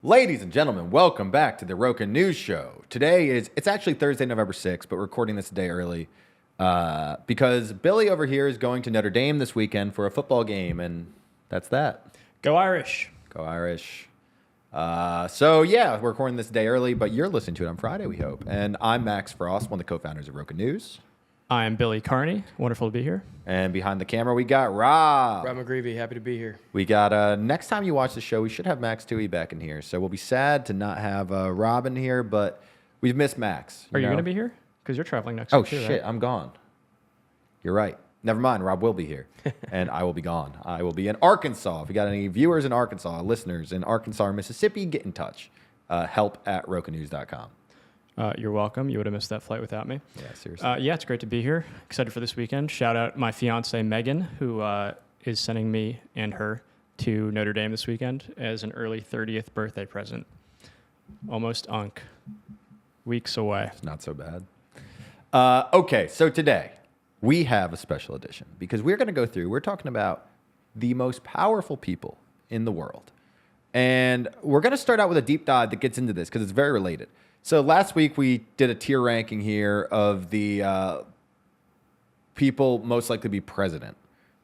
Ladies and gentlemen, welcome back to the RocaNews Show. It's actually Thursday, November 6th, but we're recording this a day early because Billy over here is going to Notre Dame this weekend for a football game, and that's that. Go Irish. Go Irish. We're recording this a day early, but you're listening to it on Friday, we hope. And I'm Max Frost, one of the co-founders of RocaNews. I'm Billy Carney. Wonderful to be here. And behind the camera, we got Rob. Rob McGreevy, happy to be here. We got, next time you watch the show, we should have Max Toohey back in here. So we'll be sad to not have Rob in here, but we've missed Max. Are you going to be here? Because you're traveling next week too, shit, right? I'm gone. You're right. Never mind, Rob will be here, and I will be gone. I will be in Arkansas. If you got any viewers in Arkansas, listeners in Arkansas or Mississippi, get in touch. help@rocanews.com. You're welcome. You would have missed that flight without me. Yeah, seriously. It's great to be here. Excited for this weekend. Shout out my fiance Megan, who is sending me and her to Notre Dame this weekend as an early 30th birthday present. Almost weeks away. It's not so bad. Okay, so today we have a special edition because we're talking about the most powerful people in the world. And we're going to start out with a deep dive that gets into this because it's very related. So last week we did a tier ranking here of the people most likely to be president.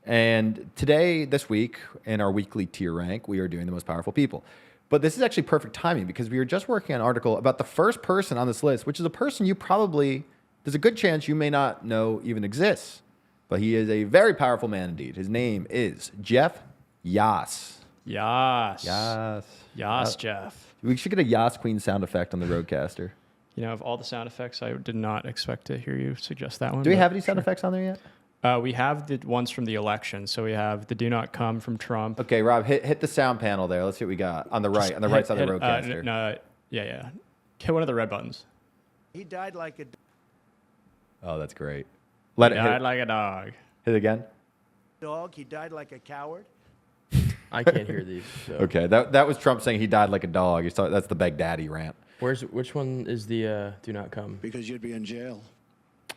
And this week, in our weekly tier rank, we are doing the most powerful people. But this is actually perfect timing because we were just working on an article about the first person on this list, which is a person there's a good chance you may not know even exists. But he is a very powerful man indeed. His name is Jeff Yass. Yass. Yass. Jeff. We should get a Yass Queen sound effect on the Roadcaster. You know, of all the sound effects, I did not expect to hear you suggest that one. Do we have any sound effects on there yet? We have the ones from the election. So we have the "Do Not Come" from Trump. Okay, Rob, hit the sound panel there. Let's see what we got on the right side of the Roadcaster. Hit one of the red buttons. He died like a Oh, that's great. Died like a dog. Hit it again. dog. He died like a coward. I can't hear these. So. Okay, that was Trump saying he died like a dog. That's the Baghdadi rant. Which one is the "Do Not Come"? Because you'd be in jail.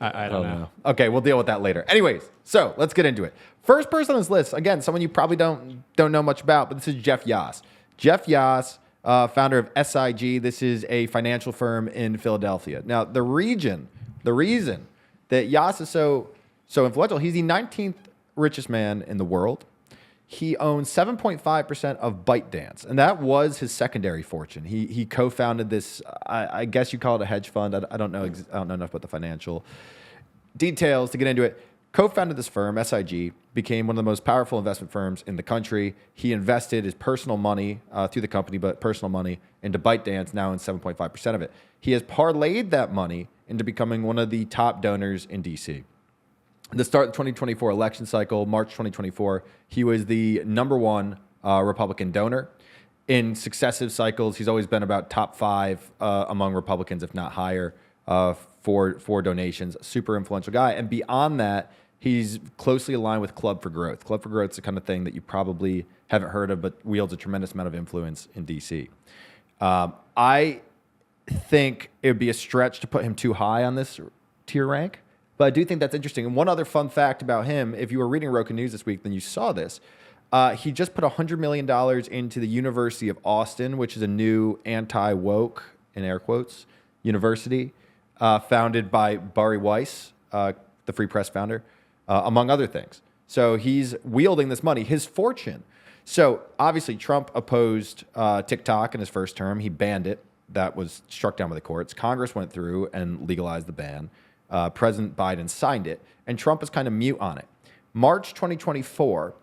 I don't know. Okay, we'll deal with that later. Anyways, so let's get into it. First person on this list, again, someone you probably don't know much about, but this is Jeff Yass. Jeff Yass, founder of SIG. This is a financial firm in Philadelphia. Now, the reason that Yass is so influential, he's the 19th richest man in the world. He owns 7.5% of ByteDance, and that was his secondary fortune. He co-founded this. I guess you call it a hedge fund. I don't know. I don't know enough about the financial details to get into it. Co-founded this firm, SIG, became one of the most powerful investment firms in the country. He invested his personal money through the company, but personal money into ByteDance, now in 7.5% of it. He has parlayed that money into becoming one of the top donors in DC. The start of the 2024 election cycle, March 2024, he was the number one Republican donor. In successive cycles, he's always been about top 5 among Republicans, if not higher, for donations. Super influential guy. And beyond that, he's closely aligned with Club for Growth. Club for Growth is the kind of thing that you probably haven't heard of, but wields a tremendous amount of influence in DC. I think it would be a stretch to put him too high on this tier rank. But I do think that's interesting. And one other fun fact about him, if you were reading Roca News this week, then you saw this. He just put $100 million into the University of Austin, which is a new anti-woke, in air quotes, university, founded by Bari Weiss, the Free Press founder, among other things. So he's wielding this money. His fortune. So obviously Trump opposed TikTok in his first term. He banned it. That was struck down by the courts. Congress went through and legalized the ban. President Biden signed it, and Trump is kind of mute on it. March 2024,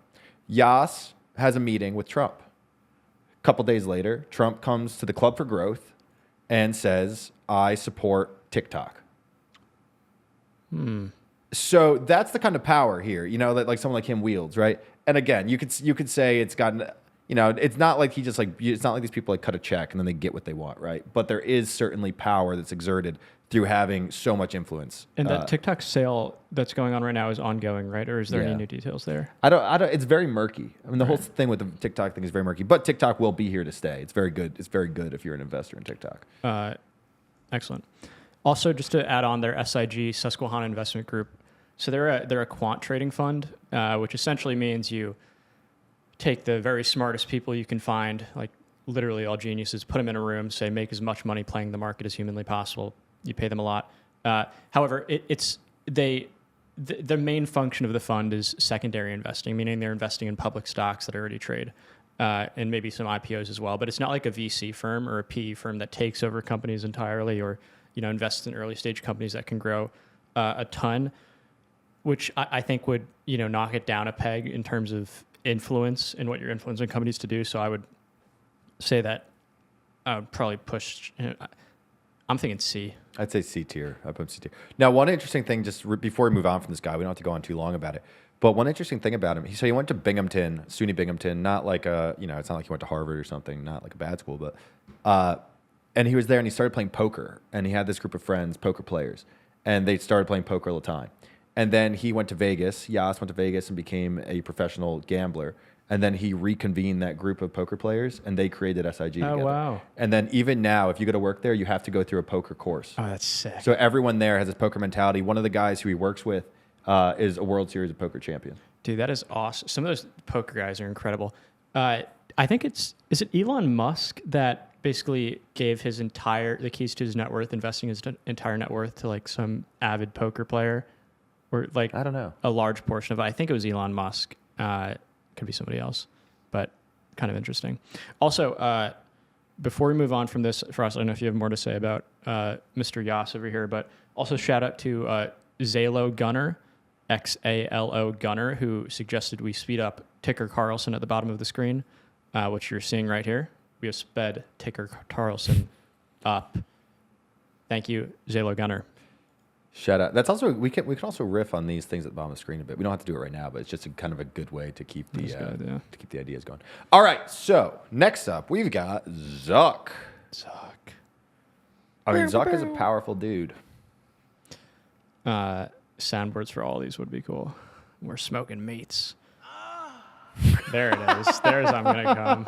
Yass has a meeting with Trump. A couple days later, Trump comes to the Club for Growth and says, I support TikTok. So that's the kind of power here, that like someone like him wields, right? And again, you could say it's gotten, it's not like it's not like these people like cut a check and then they get what they want, right? But there is certainly power that's exerted through having so much influence. And that TikTok sale that's going on right now is ongoing, right? Or is there any new details there? I don't. It's very murky. I mean, the whole thing with the TikTok thing is very murky. But TikTok will be here to stay. It's very good. It's very good if you're an investor in TikTok. Excellent. Also, just to add on, their SIG, Susquehanna Investment Group. So they're a quant trading fund, which essentially means you take the very smartest people you can find, like literally all geniuses. Put them in a room, say make as much money playing the market as humanly possible. You pay them a lot. However, the main function of the fund is secondary investing, meaning they're investing in public stocks that already trade, and maybe some IPOs as well. But it's not like a VC firm or a PE firm that takes over companies entirely, or invests in early stage companies that can grow a ton, which I think would knock it down a peg in terms of influence and what you're influencing companies to do. So I would say that I would probably push. I'm thinking C. I'd say C tier. I put C tier. Now, one interesting thing, just before we move on from this guy, we don't have to go on too long about it. But one interesting thing about him, he went to Binghamton, SUNY Binghamton, not like it's not like he went to Harvard or something, not like a bad school, but, and he was there and he started playing poker, and he had this group of friends, poker players, and they started playing poker all the time. And then he went to Vegas. Yass went to Vegas and became a professional gambler. And then he reconvened that group of poker players, and they created SIG together. Oh, wow. And then even now, if you go to work there, you have to go through a poker course. Oh, that's sick. So everyone there has this poker mentality. One of the guys who he works with is a World Series of Poker champion. Dude, that is awesome. Some of those poker guys are incredible. I think is it Elon Musk that basically gave the keys to his net worth, investing his entire net worth to like some avid poker player, or like I don't know, a large portion of it. I think it was Elon Musk. Could be somebody else, but kind of interesting. Also, before we move on from this, Frost, I don't know if you have more to say about Mr. Yass over here, but also shout out to Zalo Gunner, XALO Gunner, who suggested we speed up Ticker Carlson at the bottom of the screen, which you're seeing right here. We have sped Ticker Carlson up. Thank you, Zalo Gunner. Shout out. That's also we can also riff on these things at the bottom of the screen a bit. We don't have to do it right now, but it's just kind of a good way to keep the ideas going. All right. So next up, we've got Zuck. I mean, Zuck is a powerful dude. Soundboards for all these would be cool. We're smoking meats. There it is. There's I'm gonna come.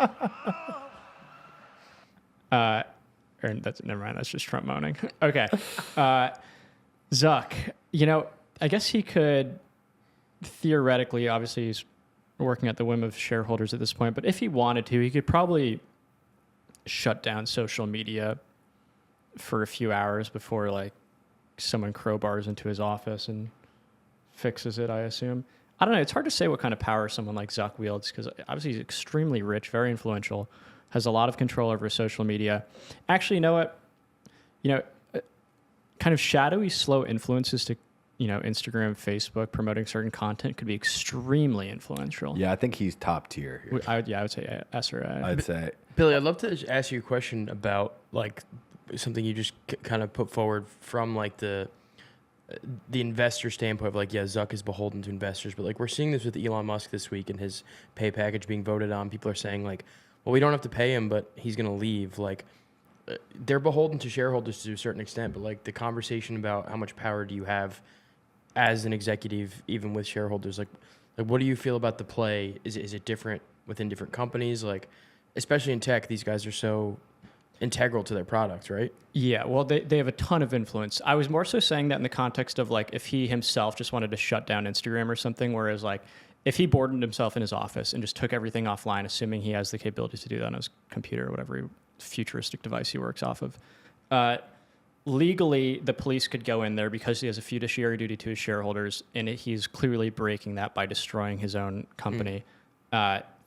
Never mind. That's just Trump moaning. Okay. Zuck, I guess he could theoretically, obviously he's working at the whim of shareholders at this point, but if he wanted to, he could probably shut down social media for a few hours before like someone crowbars into his office and fixes it, I assume. I don't know. It's hard to say what kind of power someone like Zuck wields, because obviously he's extremely rich, very influential, has a lot of control over social media. Actually, you know what? Kind of shadowy, slow influences to, Instagram, Facebook, promoting certain content could be extremely influential. Yeah, I think he's top tier here. I would say S or A. I'd say. Billy, I'd love to ask you a question about like something you just kind of put forward from like the investor standpoint of like, yeah, Zuck is beholden to investors, but like we're seeing this with Elon Musk this week and his pay package being voted on. People are saying like, well, we don't have to pay him, but he's going to leave. Like, they're beholden to shareholders to a certain extent, but like the conversation about how much power do you have as an executive, even with shareholders, like what do you feel about the play? Is it different within different companies? Like, especially in tech, these guys are so integral to their products, right? Yeah, well, they have a ton of influence. I was more so saying that in the context of like if he himself just wanted to shut down Instagram or something, whereas like if he boarded himself in his office and just took everything offline, assuming he has the capability to do that on his computer or whatever futuristic device he works off of, legally the police could go in there because he has a fiduciary duty to his shareholders, and he's clearly breaking that by destroying his own company.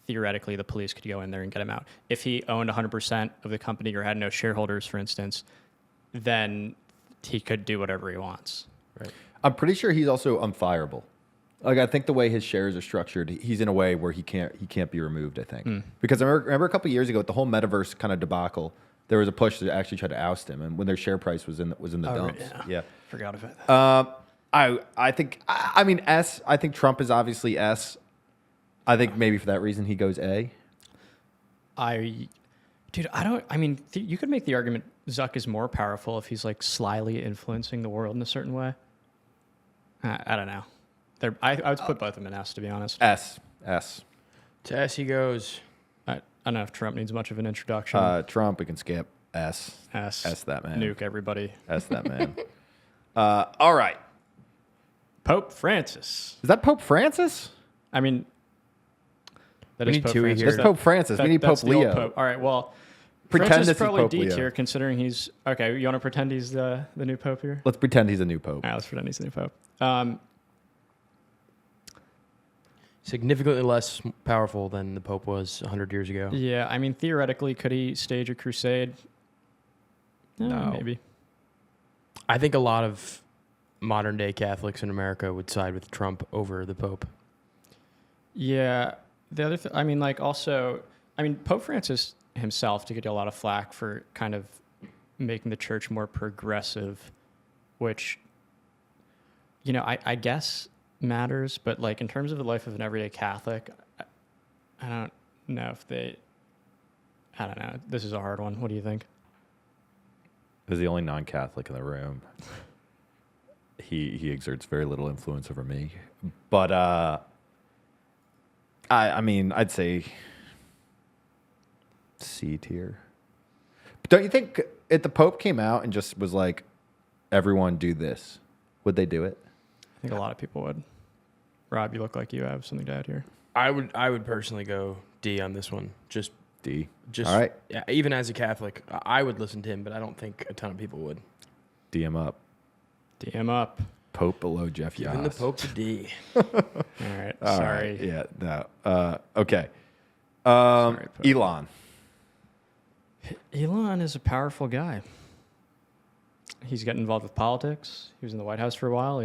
Theoretically, the police could go in there and get him out. If he owned 100% of the company or had no shareholders, for instance, then he could do whatever he wants. Right. I'm pretty sure he's also unfireable. Like, I think the way his shares are structured, he's in a way where he can't be removed, I think. Because I remember a couple of years ago with the whole metaverse kind of debacle, there was a push to actually try to oust him, and when their share price was in the dumps. Yeah. Forgot about that. I think S. I think Trump is obviously S. I think maybe for that reason he goes A. You could make the argument Zuck is more powerful if he's like slyly influencing the world in a certain way. I don't know. I would put both of them in S, to be honest. S. To S he goes. I don't know if Trump needs much of an introduction. Trump, we can skip. S that man. Nuke everybody. S that man. All right. Pope Francis. Is that Pope Francis? I mean, that We is need Pope Tui Francis. here. That's Pope Francis. We need that's Pope the old Leo. Pope. All right, well, pretend Francis this is probably Pope D Leo. tier, considering he's okay. You want to pretend he's the new pope here? Let's pretend he's a new pope. All right, let's pretend he's the new pope. Significantly less powerful than the Pope was 100 years ago. Yeah, I mean, theoretically, could he stage a crusade? No. Maybe. I think a lot of modern day Catholics in America would side with Trump over the Pope. Yeah. The other I mean, like, also, I mean, Pope Francis himself to get a lot of flack for kind of making the church more progressive, which, you know, I guess matters, but like in terms of the life of an everyday Catholic, I don't know if I don't know. This is a hard one. What do you think? As the only non-Catholic in the room, he exerts very little influence over me. But I mean, I'd say C tier. But don't you think if the Pope came out and just was like, everyone do this, would they do it? I think a lot of people would. Rob, you look like you have something to add here. I would personally go D on this one. Just D. Just All right. Yeah, even as a Catholic, I would listen to him, but I don't think a ton of people would. DM up. DM up. Pope below Jeff Yass. Giving the Pope a D. All right. All Sorry. right. Yeah. No. Okay. Sorry, Pope. Elon. Elon is a powerful guy. He's getting involved with politics. He was in the White House for a while.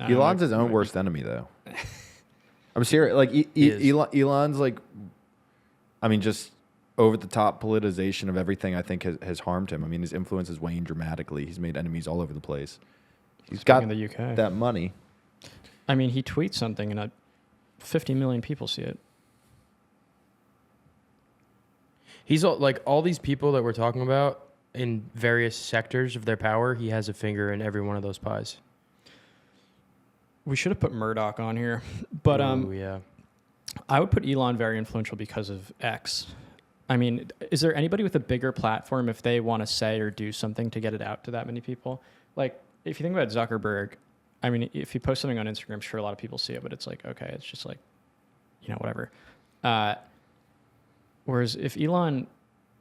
Elon's his own worst enemy, though. I'm serious. Like Elon's like, I mean, just over the top politicization of everything. I think has harmed him. I mean, his influence has waned dramatically. He's made enemies all over the place. He's got in the UK. that money. I mean, he tweets something and 50 million people see it. He's like all these people that we're talking about in various sectors of their power. He has a finger in every one of those pies. We should have put Murdoch on here, but Ooh, yeah. I would put Elon very influential because of X. I mean, is there anybody with a bigger platform if they want to say or do something to get it out to that many people? Like, if you think about Zuckerberg, I mean, if you post something on Instagram, sure, a lot of people see it, but it's like, okay, it's just like, you know, whatever. Whereas if Elon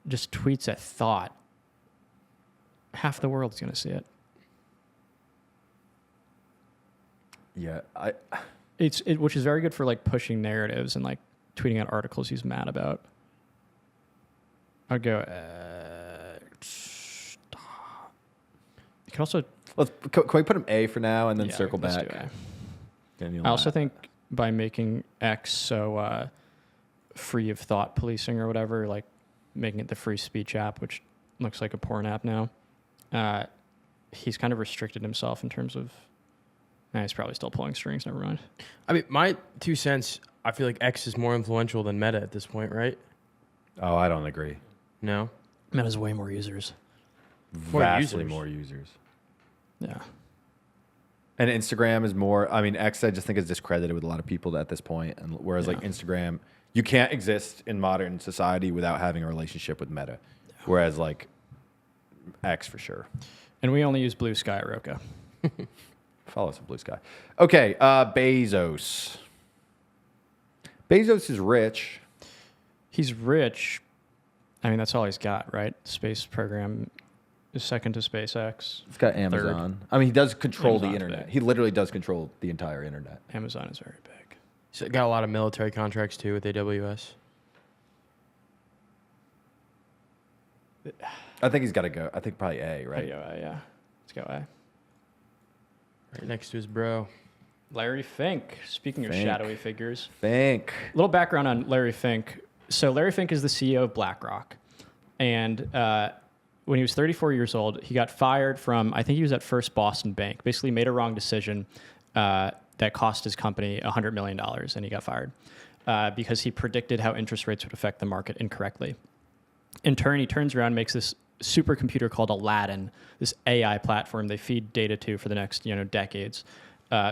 just tweets a thought, half the world's going to see it. Yeah. Which is very good for like pushing narratives and like tweeting out articles he's mad about. I'd go. You could also. Can we put him A for now and then Yeah, circle let's back? do A. I also think by making X so free of thought policing or whatever, like making it the free speech app, which looks like a porn app now, he's kind of restricted himself in terms of. He's probably still pulling strings. Never mind. I mean, my 2 cents, I feel like X is more influential than Meta at this point, right? Oh, I don't agree. No? Meta's way more users. Vastly more users. Yeah. And Instagram is more, I mean, X I just think is discredited with a lot of people at this point. And whereas like Instagram, you can't exist in modern society without having a relationship with Meta. Yeah. Whereas like X for sure. And we only use Blue Sky at Roca. Follow some Blue Sky. Okay, Bezos. Bezos is rich. He's rich. I mean, that's all he's got, right? Space program is second to SpaceX. He's got Amazon. I mean, he does control the Amazon's internet. big. He literally does control the entire internet. Amazon is very big. He's got a lot of military contracts too with AWS. I think he's got to go. I think probably A, right? Yeah. Let's go A. Right next to his bro. Larry Fink. Speaking of Fink. shadowy figures. Fink. Little background on Larry Fink. So Larry Fink is the CEO of BlackRock. And when he was 34 years old, he got fired from, I think he was at First Boston Bank, basically made a wrong decision that cost his company $100 million, and he got fired because he predicted how interest rates would affect the market incorrectly. In turn, he turns around and makes this supercomputer called Aladdin, this AI platform they feed data to for the next decades.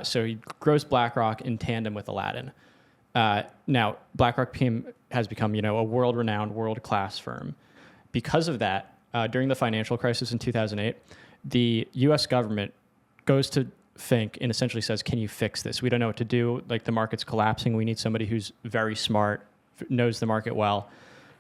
So he grows BlackRock in tandem with Aladdin. Now, BlackRock has become a world-renowned, world-class firm. Because of that, during the financial crisis in 2008, the U.S. government goes to Fink and essentially says, can you fix this? We don't know what to do. Like, the market's collapsing. We need somebody who's very smart, knows the market well.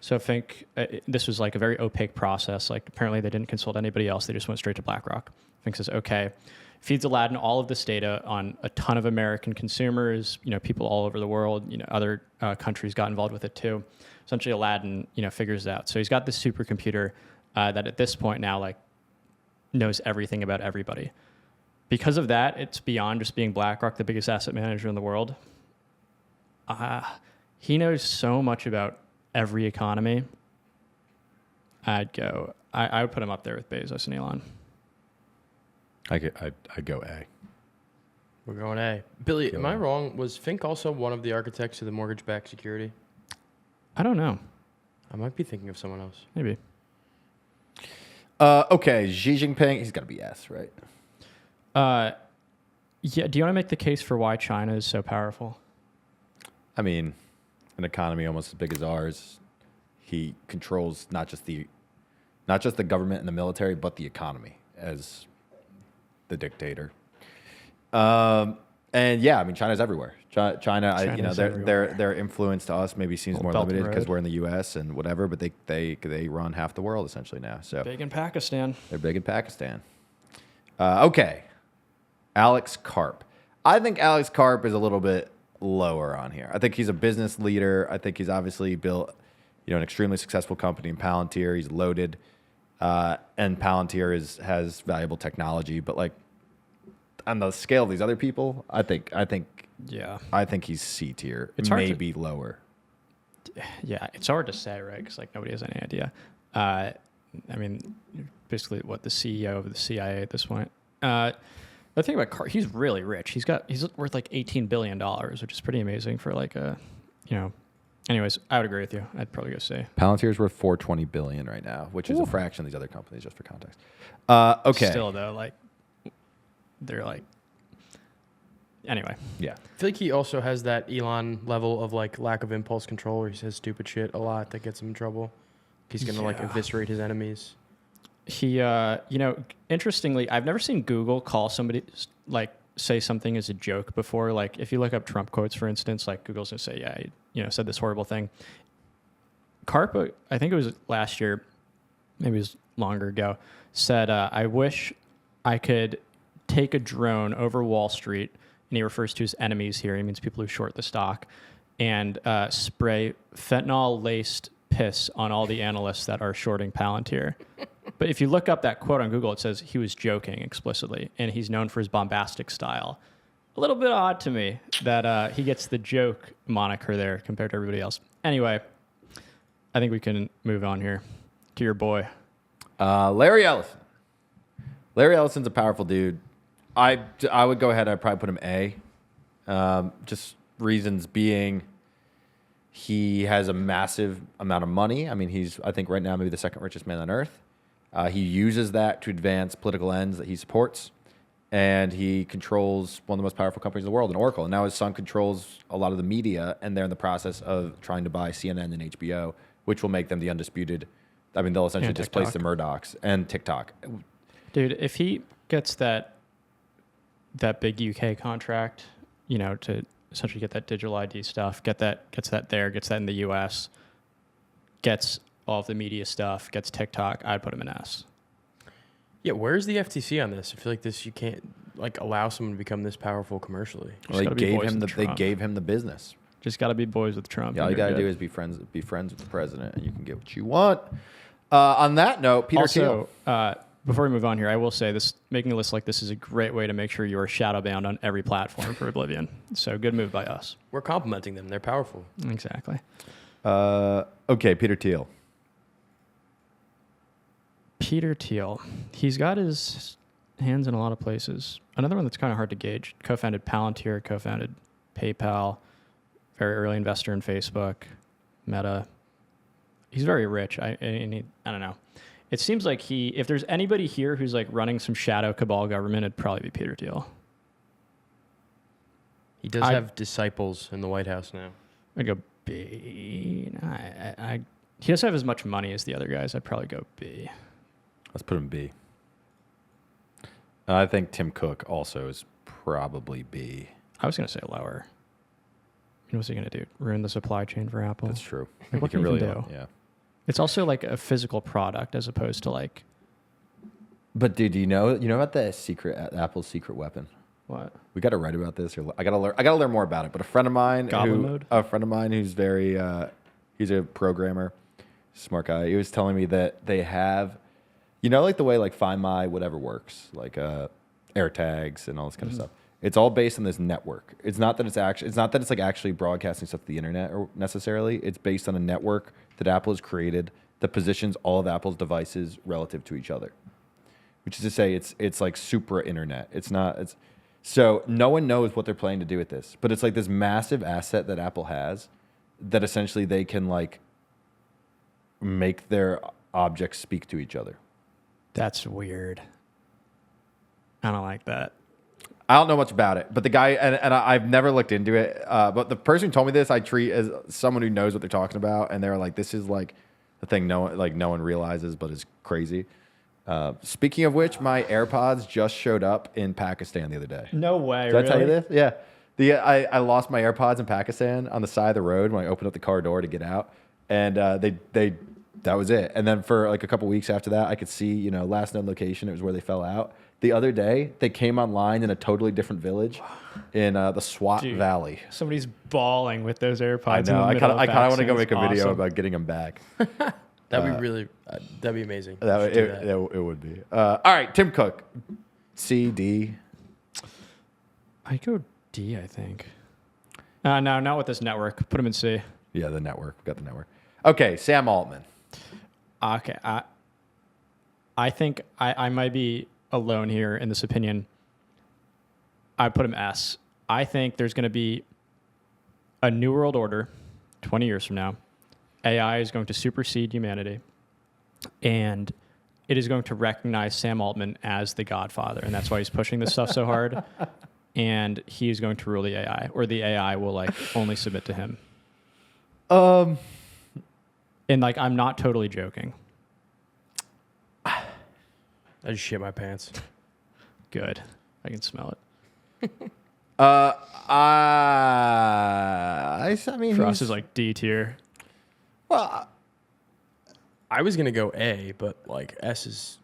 So Fink, this was like a very opaque process. Like apparently they didn't consult anybody else. They just went straight to BlackRock. Fink says, okay, feeds Aladdin all of this data on a ton of American consumers, people all over the world, other countries got involved with it too. Essentially Aladdin, figures it out. So he's got this supercomputer that at this point now like knows everything about everybody. Because of that, it's beyond just being BlackRock, the biggest asset manager in the world. He knows so much about every economy. I would put him up there with Bezos and Elon. I'd go A. We're going A. Billy, am I wrong? Was Fink also one of the architects of the mortgage-backed security? I don't know. I might be thinking of someone else. Maybe. Okay, Xi Jinping, he's got to be S, right? Yeah. Do you want to make the case for why China is so powerful? I mean, an economy almost as big as ours. He controls not just the government and the military, but the economy as the dictator. And yeah, I mean, China's everywhere. China, their influence to us maybe seems more limited because we're in the U.S. and whatever, but they run half the world essentially now. So Big in Pakistan. they're big in Pakistan. Okay, Alex Karp. I think Alex Karp is a little bit lower on here. I think he's a business leader. I think he's obviously built, an extremely successful company in Palantir. He's loaded, and Palantir has valuable technology. But like on the scale of these other people, I think he's C tier. It's hard maybe lower. Yeah, it's hard to say, right? Because like nobody has any idea. I mean, basically, the CEO of the CIA at this point. The thing about Karp, he's really rich. He's worth like $18 billion, which is pretty amazing for like Anyways, I would agree with you. I'd probably go C. Palantir's worth $420 billion right now, which is a fraction of these other companies, just for context. Okay. Still though, like they're like. Anyway. Yeah. I feel like he also has that Elon level of like lack of impulse control where he says stupid shit a lot that gets him in trouble. He's going to like eviscerate his enemies. He, interestingly, I've never seen Google call somebody, like, say something as a joke before. Like, if you look up Trump quotes, for instance, like, Google's going to say, yeah, he, said this horrible thing. Karp, I think it was last year, maybe it was longer ago, said, I wish I could take a drone over Wall Street, and he refers to his enemies here. He means people who short the stock, and spray fentanyl-laced piss on all the analysts that are shorting Palantir. But if you look up that quote on Google, it says he was joking explicitly, and he's known for his bombastic style. A little bit odd to me that he gets the joke moniker there compared to everybody else. Anyway, I think we can move on here to your boy. Larry Ellison. Larry Ellison's a powerful dude. I would go ahead. I'd probably put him A. Just reasons being he has a massive amount of money. I mean, he's, I think right now, maybe the second richest man on earth. He uses that to advance political ends that he supports. And he controls one of the most powerful companies in the world, in Oracle. And now his son controls a lot of the media, and they're in the process of trying to buy CNN and HBO, which will make them the undisputed. I mean, they'll essentially displace the Murdochs and TikTok. Dude, if he gets that big UK contract, to essentially get that digital ID stuff, gets that in the US, gets all of the media stuff, gets TikTok, I'd put him in S. Yeah, where's the FTC on this? I feel like you can't like allow someone to become this powerful commercially. Well, they gave him the business. Just got to be boys with Trump. Yeah, all you got to do is be friends with the president, and you can get what you want. On that note, Peter Thiel. Before we move on here, I will say this: making a list like this is a great way to make sure you are shadow banned on every platform for Oblivion. So good move by us. We're complimenting them; they're powerful. Exactly. Okay, Peter Thiel. Peter Thiel. He's got his hands in a lot of places. Another one that's kind of hard to gauge. Co-founded Palantir, co-founded PayPal, very early investor in Facebook, Meta. He's very rich. I don't know. It seems like if there's anybody here who's like running some shadow cabal government, it'd probably be Peter Thiel. He does have disciples in the White House now. I'd go B. He doesn't have as much money as the other guys. I'd probably go B. Let's put him B. I think Tim Cook also is probably B. I was going to say lower. What's he going to do? Ruin the supply chain for Apple? That's true. Like, what can he really do? Yeah. It's also like a physical product as opposed to like But dude, do you know about the Apple's secret weapon? what? We got to write about this, or I got to learn more about it. But a friend of mine who's very he's a programmer, smart guy. He was telling me that they have, like the way like Find My whatever works, like air tags and all this kind of stuff. It's all based on this network. It's not that it's like actually broadcasting stuff to the internet or necessarily. It's based on a network that Apple has created that positions all of Apple's devices relative to each other. Which is to say, it's like supra internet. So no one knows what they're planning to do with this, but it's like this massive asset that Apple has that essentially they can like make their objects speak to each other. That's weird. I don't like that. I don't know much about it, but the guy, and I've never looked into it, but the person who told me this, I treat as someone who knows what they're talking about, and they're like, this is like the thing no one realizes, but is crazy. Speaking of which, my AirPods just showed up in Pakistan the other day. No way. Did I tell you this? Yeah. I lost my AirPods in Pakistan on the side of the road when I opened up the car door to get out, and that was it. And then for like a couple weeks after that, I could see last known location. It was where they fell out. The other day, they came online in a totally different village in the Swat Valley. Somebody's bawling with those AirPods. I know. I kind of want to go make a video about getting them back. That'd be really, that'd be amazing. It would be. All right, Tim Cook, C, D. I go D, I think. No, not with this network. Put him in C. Yeah, the network. We got the network. Okay, Sam Altman. Okay, I think I might be alone here in this opinion. I put him S. I think there's going to be a new world order 20 years from now. AI is going to supersede humanity, and it is going to recognize Sam Altman as the godfather, and that's why he's pushing this stuff so hard. And he is going to rule the AI, or the AI will like only submit to him. And like, I'm not totally joking. I just shit my pants. Good. I can smell it. I mean, For us is like D tier. Well, I was gonna go A, but like S is,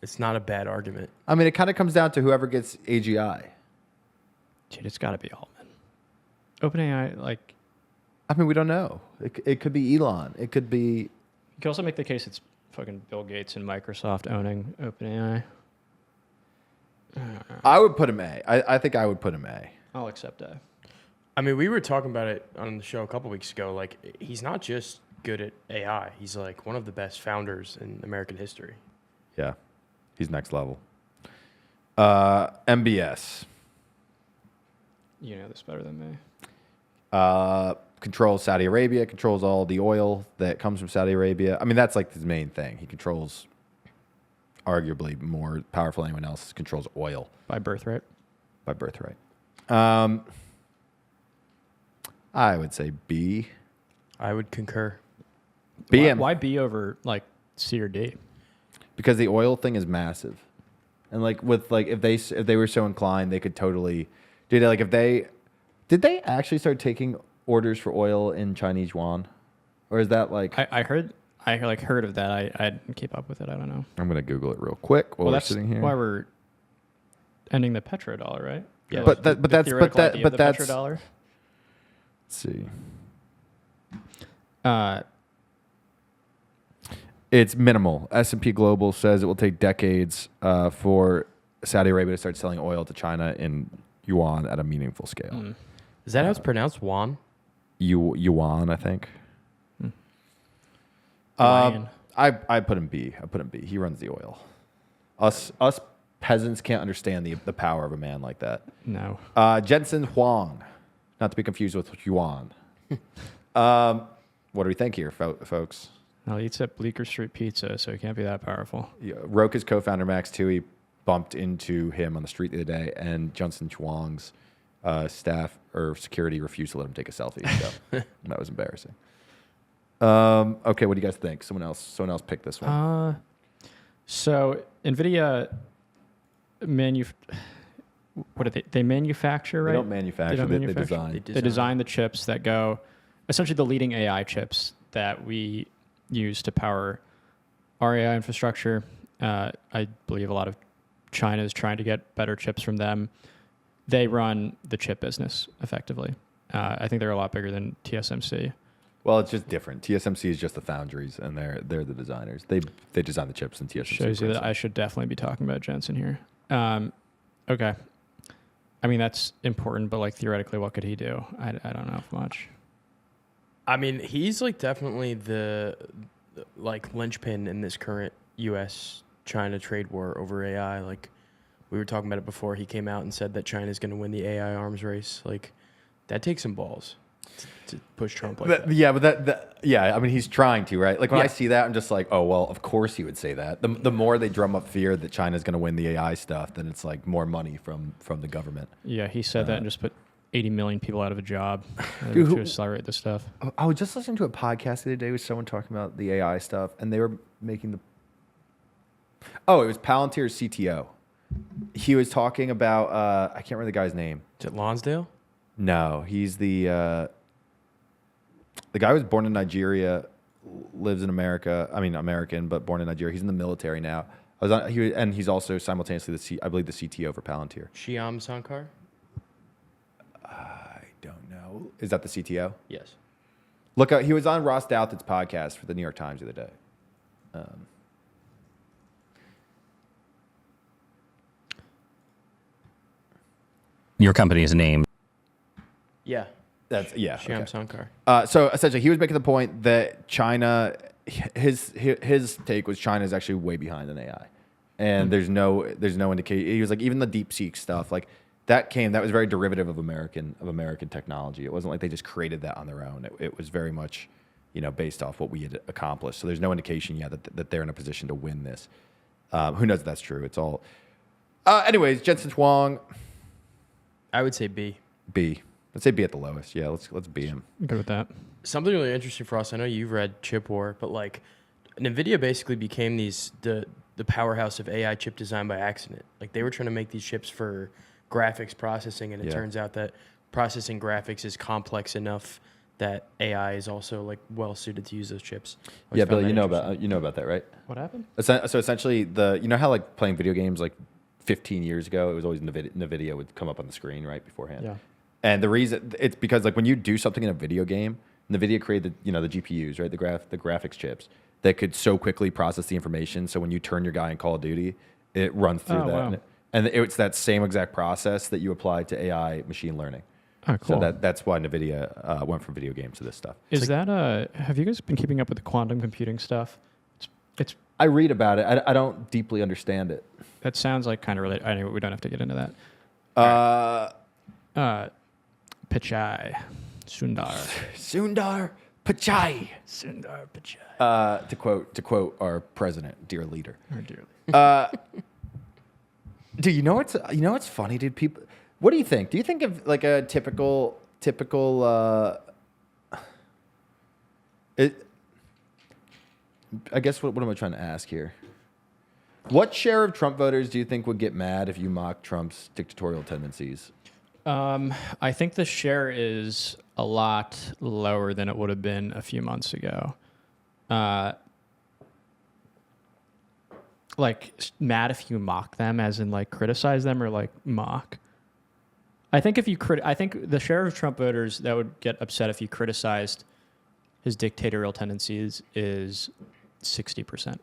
it's not a bad argument. I mean, it kind of comes down to whoever gets AGI. Dude, it's got to be Altman. OpenAI, like, I mean, we don't know. It could be Elon. It could be. you can also make the case it's fucking Bill Gates and Microsoft owning OpenAI. I would put him A. I think I would put him A. I'll accept A. I mean, we were talking about it on the show a couple weeks ago. Like, he's not just good at AI. He's like one of the best founders in American history. Yeah, he's next level. MBS. You know this better than me. Controls Saudi Arabia, controls all the oil that comes from Saudi Arabia. I mean, that's like his main thing. He controls, arguably more powerful than anyone else, controls oil. By birthright. By birthright. I would say B. I would concur. B. Why B over like C or D? Because the oil thing is massive, and like with like if they were so inclined, they could totally. Did they actually start taking orders for oil in Chinese yuan, or is that like I heard of that. I didn't keep up with it. I don't know. I'm gonna Google it real quick while we're that's sitting here. why we're ending the petrodollar, right? Yeah, but that's petrodollar. Let's see. It's minimal. S&P Global says it will take decades for Saudi Arabia to start selling oil to China in yuan at a meaningful scale. Is that how it's pronounced? Yuan? Yuan, I think. Ryan. I put him B. I put him B. He runs the oil. Us peasants can't understand the power of a man like that. No. Jensen Huang, not to be confused with Yuan. What do we think here, folks? Well, he eats at Bleecker Street Pizza, so he can't be that powerful. Yeah, Roca's co-founder Max Toohey bumped into him on the street the other day, and Jensen Huang's staff or security refused to let him take a selfie. So that was embarrassing. Okay, what do you guys think? Someone else pick this one. So NVIDIA what do they manufacture, right? They don't manufacture. They design. They design the chips that go, essentially the leading AI chips that we use to power our AI infrastructure. I believe a lot of China is trying to get better chips from them. They run the chip business effectively. I think they're a lot bigger than TSMC. Well, it's just different. TSMC is just the foundries, and they're the designers. They design the chips, and TSMC Shows you prints that I should definitely be talking about Jensen here. Okay. I mean, that's important, but like theoretically, what could he do? I don't know much. I mean, he's like definitely the like linchpin in this current U.S.-China trade war over AI. Like we were talking about it before. He came out and said that China's going to win the AI arms race. Like that takes some balls to push Trump like that. Yeah, but yeah, I mean, he's trying to, right? Like when Yeah. I see that, I'm just like, oh, well, of course he would say that. The more they drum up fear that China's going to win the AI stuff, then it's like more money from the government. Yeah, he said that and just put 80 million people out of a job Dude, to accelerate this stuff. I was just listening to a podcast the other day with someone talking about the AI stuff, and they were making it was Palantir's CTO. He was talking about, I can't remember the guy's name. Is it Lonsdale? No, he's the guy who was born in Nigeria, lives in America. I mean, American, but born in Nigeria. He's in the military now. And he's also simultaneously I believe the CTO for Palantir. Shyam Sankar? I don't know. Is that the CTO? Yes. Look, he was on Ross Douthat's podcast for the New York Times the other day. Your company is named. Yeah. That's Shyam okay. Sankar. So essentially, he was making the point that China, his take was China is actually way behind in AI, and there's no indication. He was like, even the DeepSeek stuff, like that was very derivative of American technology. It wasn't like they just created that on their own. It was very much, based off what we had accomplished. So there's no indication yet that they're in a position to win this. Who knows if that's true? It's all. Anyways, Jensen Huang, I would say B. B. Let's say B at the lowest. Yeah, let's B him. Good with that. Something really interesting for us. I know you've read Chip War, but like NVIDIA basically became the powerhouse of AI chip design by accident. Like they were trying to make these chips for graphics processing, and it turns out that processing graphics is complex enough that AI is also like well suited to use those chips. Yeah, Billy, you know about that, right? What happened? So essentially, how like playing video games like 15 years ago, it was always NVIDIA would come up on the screen right beforehand. Yeah. And the reason it's because like when you do something in a video game, NVIDIA created the GPUs, right, the graphics chips that could so quickly process the information. So when you turn your guy in Call of Duty, it runs through that, wow. and it's that same exact process that you apply to AI machine learning. Oh, cool. So that's why NVIDIA went from video games to this stuff. Is that have you guys been keeping up with the quantum computing stuff? It's I read about it. I don't deeply understand it. that sounds like kind of related. Anyway, we don't have to get into that. Pichai, Sundar Pichai. Sundar Pichai. To quote our president, dear leader. Or dearly. Dude, you know what's funny, dude? People, what do you think? Do you think of like a typical? I guess what am I trying to ask here? What share of Trump voters do you think would get mad if you mock Trump's dictatorial tendencies? I think the share is a lot lower than it would have been a few months ago. Like mad if you mock them, as in like criticize them, or like mock. I think I think the share of Trump voters that would get upset if you criticized his dictatorial tendencies is 60%.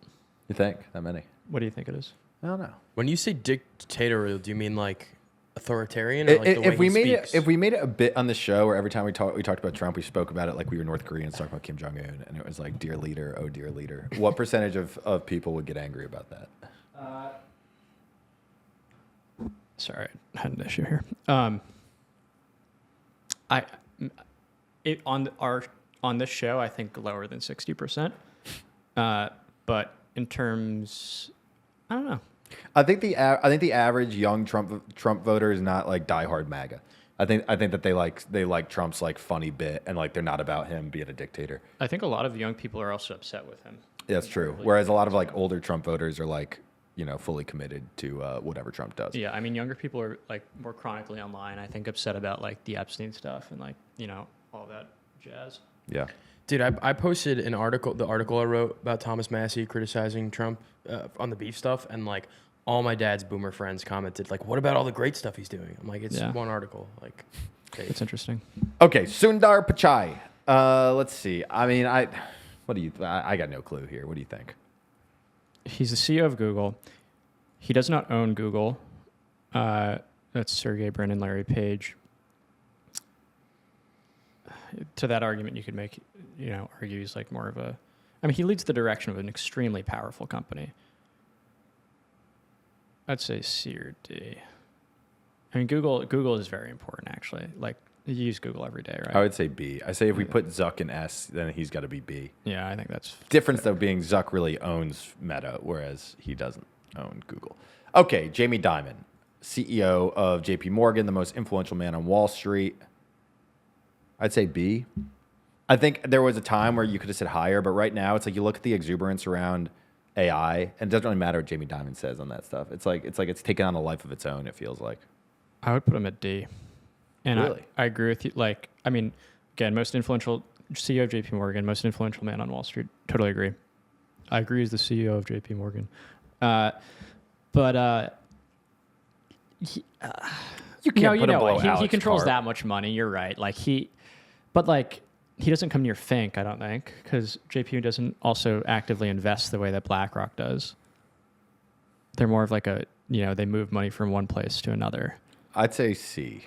You think that many? What do you think it is? I don't know. When you say dictatorial, do you mean like authoritarian, or like the way If we he made speaks? it a bit on the show, where every time we talked about Trump, we spoke about it like we were North Koreans talking about Kim Jong Un, and it was like, dear leader, oh dear leader. What percentage of people would get angry about that? Sorry, I had an issue here. On this show, I think lower than 60%. But in terms, I don't know. I think the average young Trump voter is not like diehard MAGA. I think that they like Trump's like funny bit, and like they're not about him being a dictator. I think a lot of young people are also upset with him. That's true. Whereas a lot of like older Trump voters are like, fully committed to whatever Trump does. Yeah, I mean, younger people are like more chronically online, I think, upset about like the Epstein stuff and like, all that jazz. Yeah. Dude, I posted the article I wrote about Thomas Massey criticizing Trump on the beef stuff, and like all my dad's boomer friends commented like, "What about all the great stuff he's doing?" I'm like, it's one article. Like, It's interesting. Okay, Sundar Pichai. Let's see. I mean, I got no clue here. What do you think? He's the CEO of Google. He does not own Google. That's Sergey Brin and Larry Page. To that argument, you could make, argue he's like more of a. I mean, he leads the direction of an extremely powerful company. I'd say C or D. I mean, Google is very important, actually. Like, you use Google every day, right? I would say B. I say if we put Zuck in S, then he's got to be B. Yeah, I think that's Difference, though, being Zuck really owns Meta, whereas he doesn't own Google. Okay, Jamie Dimon, CEO of JP Morgan, the most influential man on Wall Street. I'd say B. I think there was a time where you could have said higher, but right now it's like you look at the exuberance around AI, and it doesn't really matter what Jamie Dimon says on that stuff. It's taken on a life of its own, it feels like. I would put him at D. And Really? I agree with you. Like, I mean, again, most influential CEO of JP Morgan, most influential man on Wall Street. Totally agree. I agree as the CEO of JP Morgan. You can't put him below he Alex controls Karp. that much money. You're right. Like he doesn't come near Fink, I don't think, because JP doesn't also actively invest the way that BlackRock does. They're more of like they move money from one place to another. I'd say C.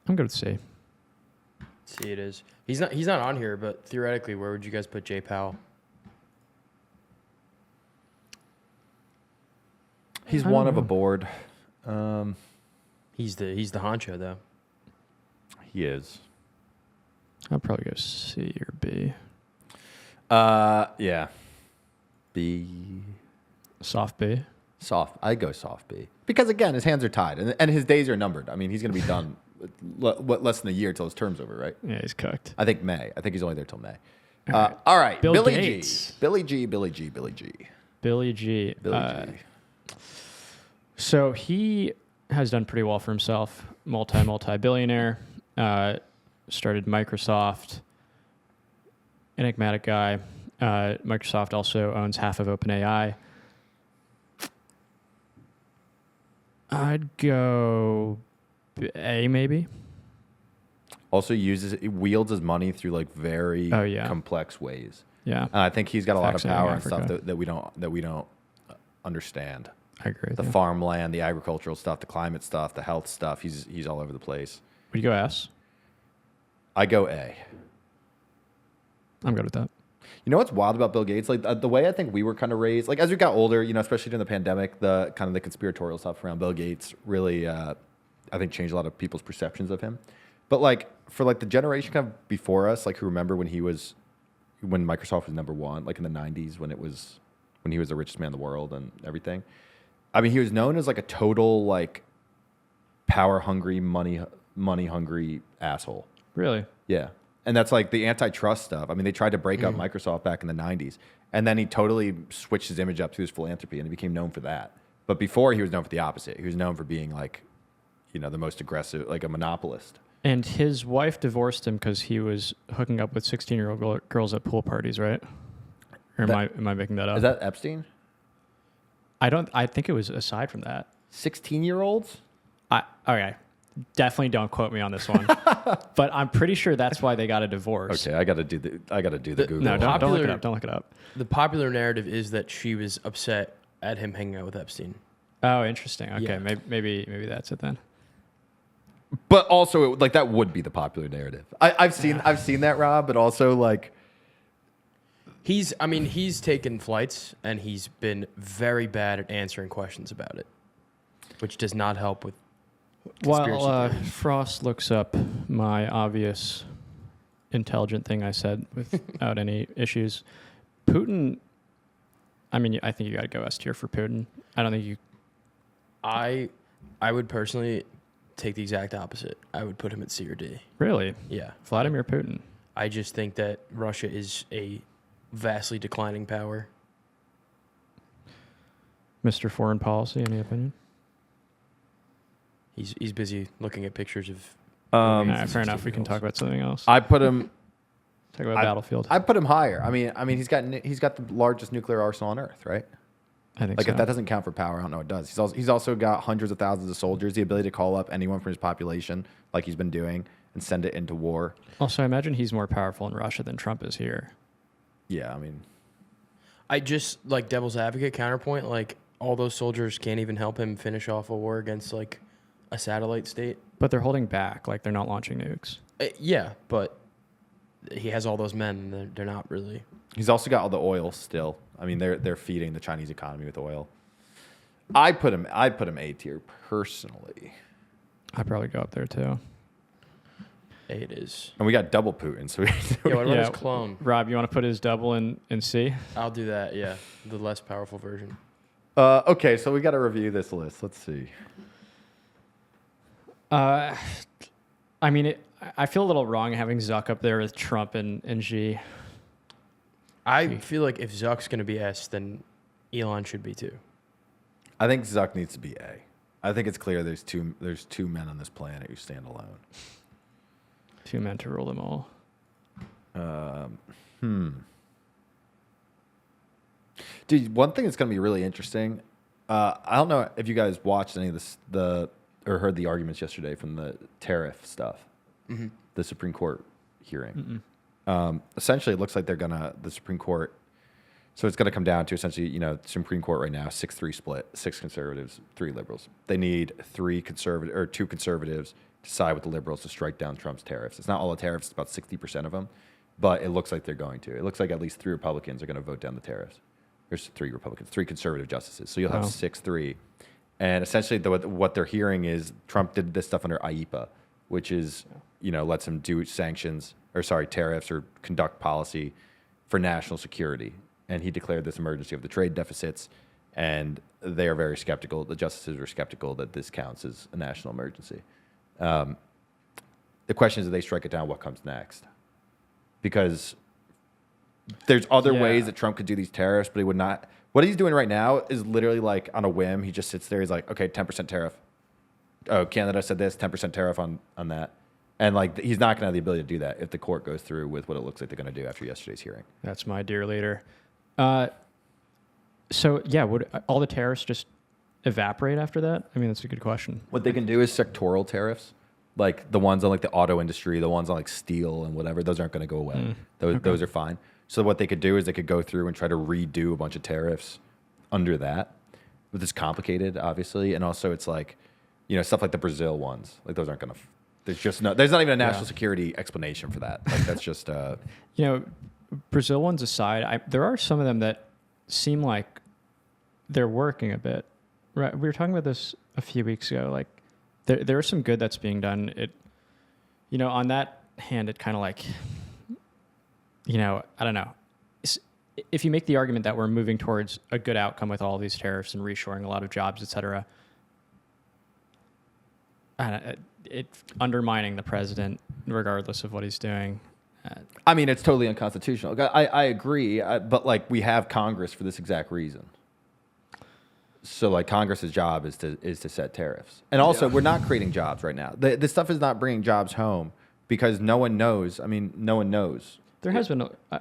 I'm good with C. See, it is. He's not on here, but theoretically, where would you guys put Jay Powell? He's I one don't of a know. board. He's the honcho though. He is. I'll probably go C or B. Yeah. B. Soft B. Soft. I go soft B. Because again, his hands are tied and his days are numbered. I mean, he's going to be done less than a year till his term's over, right? Yeah, he's cooked. I think May. I think he's only there till May. right. All right. Bill Billy Gates. G. Billy G. Billy G. Billy G. Billy G. Billy G. So he has done pretty well for himself. Multi-billionaire. Started Microsoft. Enigmatic guy. Microsoft also owns half of OpenAI. I'd go A maybe. Also he wields his money through like very complex ways. Yeah, And I think he's got a lot of Faxing power and Africa. stuff that we don't understand. I agree with The you. farmland, the agricultural stuff, the climate stuff, the health stuff. He's all over the place. Would you go S? I go A. I'm good with that. You know what's wild about Bill Gates? Like the way I think we were kind of raised, like as we got older, especially during the pandemic, the kind of the conspiratorial stuff around Bill Gates really, I think, changed a lot of people's perceptions of him. But like for like the generation kind of before us, like who remember when Microsoft was number one, like in the 90s when he was the richest man in the world and everything. I mean, he was known as like a total like power hungry, money hungry asshole. Really? Yeah. And that's like the antitrust stuff. I mean, they tried to break up Microsoft back in the 90s. And then he totally switched his image up to his philanthropy and he became known for that. But before, he was known for the opposite. He was known for being like, the most aggressive, like a monopolist. And his wife divorced him because he was hooking up with 16-year-old girls at pool parties, right? Or am I making that up? Is that Epstein? I think it was aside from that. 16-year-olds? Okay. Definitely don't quote me on this one. But I'm pretty sure that's why they got a divorce. Okay, I got to do the Google. No, don't look it up. Don't look it up. The popular narrative is that she was upset at him hanging out with Epstein. Oh, interesting. Okay, Yeah. maybe that's it then. But also, like that would be the popular narrative. I've seen that, Rob. But also, like, He's taken flights and he's been very bad at answering questions about it, which does not help with conspiracy While theories. Frost looks up my obvious intelligent thing I said without any issues, Putin. I mean, I think you got to go S tier for Putin. I don't think you. I would personally take the exact opposite. I would put him at C or D. Really? Yeah. Vladimir Putin. I just think that Russia is a vastly declining power. Mr. Foreign Policy, any opinion? He's busy looking at pictures of. Fair enough. We can talk about something else. I put him Talk about battlefield. I put him higher. I mean, he's got the largest nuclear arsenal on Earth, right? I think Like so. if that doesn't count for power, I don't know what does. He's also got hundreds of thousands of soldiers, the ability to call up anyone from his population, like he's been doing, and send it into war. Also, I imagine he's more powerful in Russia than Trump is here. Yeah, I mean, I just like devil's advocate counterpoint. Like all those soldiers can't even help him finish off a war against like a satellite state. But they're holding back. Like, they're not launching nukes. Yeah, but he has all those men. And they're not really. he's also got all the oil still. I mean, they're feeding the Chinese economy with oil. I'd put him A tier personally. I'd probably go up there, too. It is. And we got double Putin, so Yeah, what about his clone? Rob, you want to put his double in C? I'll do that. Yeah, the less powerful version. Okay, so we got to review this list. Let's see. I mean, I feel a little wrong having Zuck up there with Trump and Xi. I feel like if Zuck's going to be S, then Elon should be too. I think Zuck needs to be A. I think it's clear there's two men on this planet who stand alone. 2 men to rule them all. Dude, one thing that's going to be really interesting. I don't know if you guys watched any of this, or heard the arguments yesterday from the tariff stuff, the Supreme Court hearing. Essentially, it looks like the Supreme Court. So it's going to come down to essentially, Supreme Court right now, 6-3 split, 6 conservatives, 3 liberals. They need 2 conservatives to side with the liberals to strike down Trump's tariffs. It's not all the tariffs; it's about 60% of them, but it looks like they're going to. It looks like at least 3 Republicans are going to vote down the tariffs. There's 3 Republicans, 3 conservative justices. So you'll have 6-3, and essentially what they're hearing is Trump did this stuff under IEPA, which is lets him do tariffs or conduct policy for national security. And he declared this emergency of the trade deficits, and they are very skeptical. The justices are skeptical that this counts as a national emergency. The question is, if they strike it down, what comes next? Because there's other ways that Trump could do these tariffs, but he would not. What he's doing right now is literally like on a whim. He just sits there. He's like, okay, 10% tariff. Oh, Canada said this, 10% tariff on that. And like he's not going to have the ability to do that if the court goes through with what it looks like they're going to do after yesterday's hearing. That's my dear leader. So yeah, would all the tariffs just evaporate after that? I mean, that's a good question. What they can do is sectoral tariffs, like the ones on like the auto industry, the ones on like steel and whatever. Those aren't going to go away. Those are fine. So what they could do is they could go through and try to redo a bunch of tariffs under that. But it's complicated, obviously, and also it's like, stuff like the Brazil ones. Like those aren't going to. There's not even a national security explanation for that. Like that's just. Brazil ones aside, there are some of them that seem like they're working a bit. Right, we were talking about this a few weeks ago. Like, there is some good that's being done. On that hand, it kind of like, I don't know. If you make the argument that we're moving towards a good outcome with all these tariffs and reshoring a lot of jobs, et cetera, it's undermining the president regardless of what he's doing. I mean, it's totally unconstitutional. I agree, but like we have Congress for this exact reason. So like Congress's job is to set tariffs, and also we're not creating jobs right now. This stuff is not bringing jobs home because no one knows. I mean, no one knows. There has been. I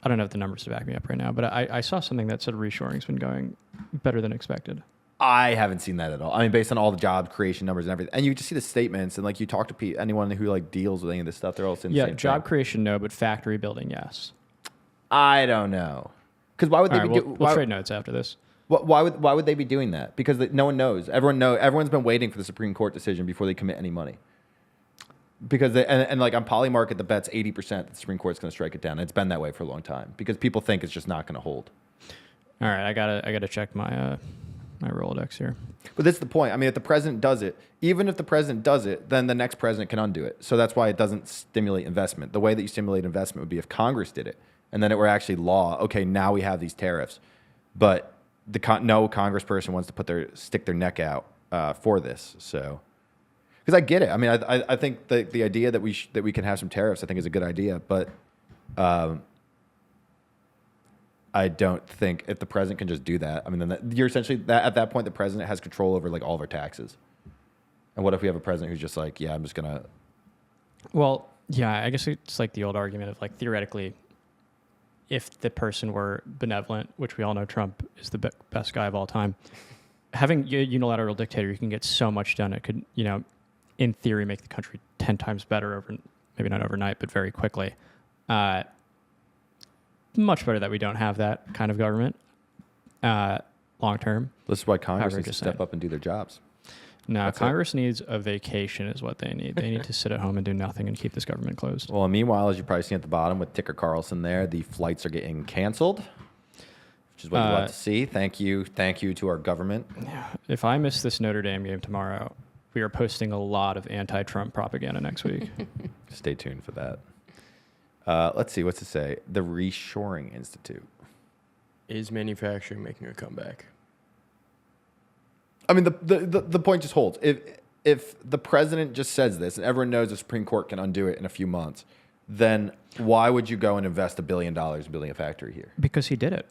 don't know if the numbers to back me up right now, but I saw something that said reshoring's been going better than expected. I haven't seen that at all. I mean, based on all the job creation numbers and everything, and you just see the statements, and like you talk to anyone who like deals with any of this stuff, they're all saying the same job thing. creation, no, but factory building, yes. I don't know, because why would they we'll trade notes after this. Why would they be doing that? Because no one knows. Everyone's been waiting for the Supreme Court decision before they commit any money. Because and like on Polymarket, the bet's 80% that the Supreme Court's going to strike it down. It's been that way for a long time because people think it's just not going to hold. All right, I gotta check my my Rolodex here. But that's the point. I mean, if the president does it, even if the president does it, then the next president can undo it. So that's why it doesn't stimulate investment. The way that you stimulate investment would be if Congress did it, and then it were actually law. Okay, now we have these tariffs, but no congressperson wants to stick their neck out for this. So, because I get it. I mean, I think the idea that we can have some tariffs, I think is a good idea, but I don't think if the president can just do that. I mean, then you're essentially at that point the president has control over like all of our taxes. And what if we have a president who's just like, yeah, I'm just gonna. Well, Yeah, I guess it's like the old argument of like theoretically, if the person were benevolent, which we all know Trump is the best guy of all time, having a unilateral dictator, you can get so much done. It could, in theory, make the country 10 times better over, maybe not overnight, but very quickly. Much better that we don't have that kind of government long term. This is why Congress needs to just step saying. up and do their jobs. No, That's Congress needs a vacation is what they need. They need to sit at home and do nothing and keep this government closed. Well, meanwhile, as you probably see at the bottom with Ticker Carlson there, the flights are getting canceled, which is what you love to see. Thank you to our government. If I miss this Notre Dame game tomorrow, we are posting a lot of anti-Trump propaganda next week. Stay tuned for that. Let's see, what's it say? The Reshoring Institute. Is manufacturing making a comeback? I mean, the point just holds. If the president just says this and everyone knows the Supreme Court can undo it in a few months, then why would you go and invest $1 billion in building a factory here? Because he did it.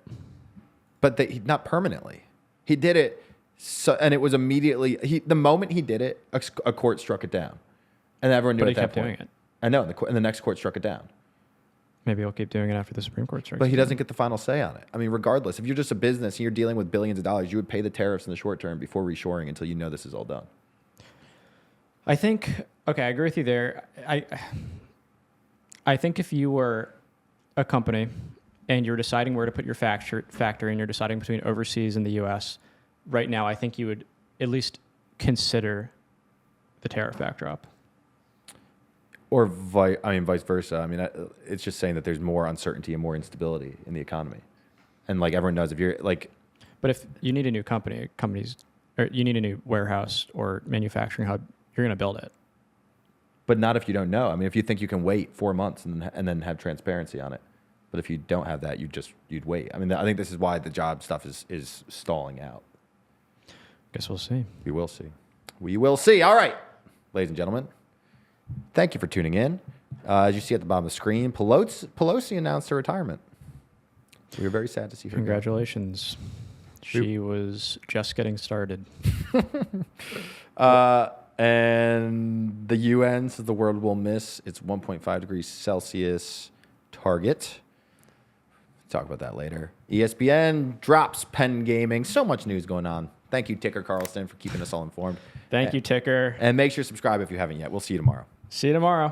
But not permanently. He did it, and it was immediately, the moment he did it, a court struck it down. And everyone knew But at he that kept point. doing it. I know, and the next court struck it down. Maybe he'll keep doing it after the Supreme Court strikes. But he doesn't get the final say on it. I mean, regardless, if you're just a business and you're dealing with billions of dollars, you would pay the tariffs in the short term before reshoring until you know this is all done. I think, okay, I agree with you there. I think if you were a company and you're deciding where to put your factory and you're deciding between overseas and the U.S., right now I think you would at least consider the tariff backdrop. Or vice versa. I mean, it's just saying that there's more uncertainty and more instability in the economy. And like everyone knows, if you're like... But if you need a new or you need a new warehouse or manufacturing hub, you're going to build it. But not if you don't know. I mean, if you think you can wait 4 months and then have transparency on it. But if you don't have that, you'd wait. I mean, I think this is why the job stuff is stalling out. Guess we'll see. We will see. We will see. All right, ladies and gentlemen. Thank you for tuning in. As you see at the bottom of the screen, Pelosi announced her retirement. We were very sad to see her. Congratulations. She was just getting started. And the UN says the world will miss its 1.5 degrees Celsius target. Talk about that later. ESPN drops Penn Gaming. So much news going on. Thank you, Ticker Carlson, for keeping us all informed. Thank you, Ticker. And make sure to subscribe if you haven't yet. We'll see you tomorrow. See you tomorrow.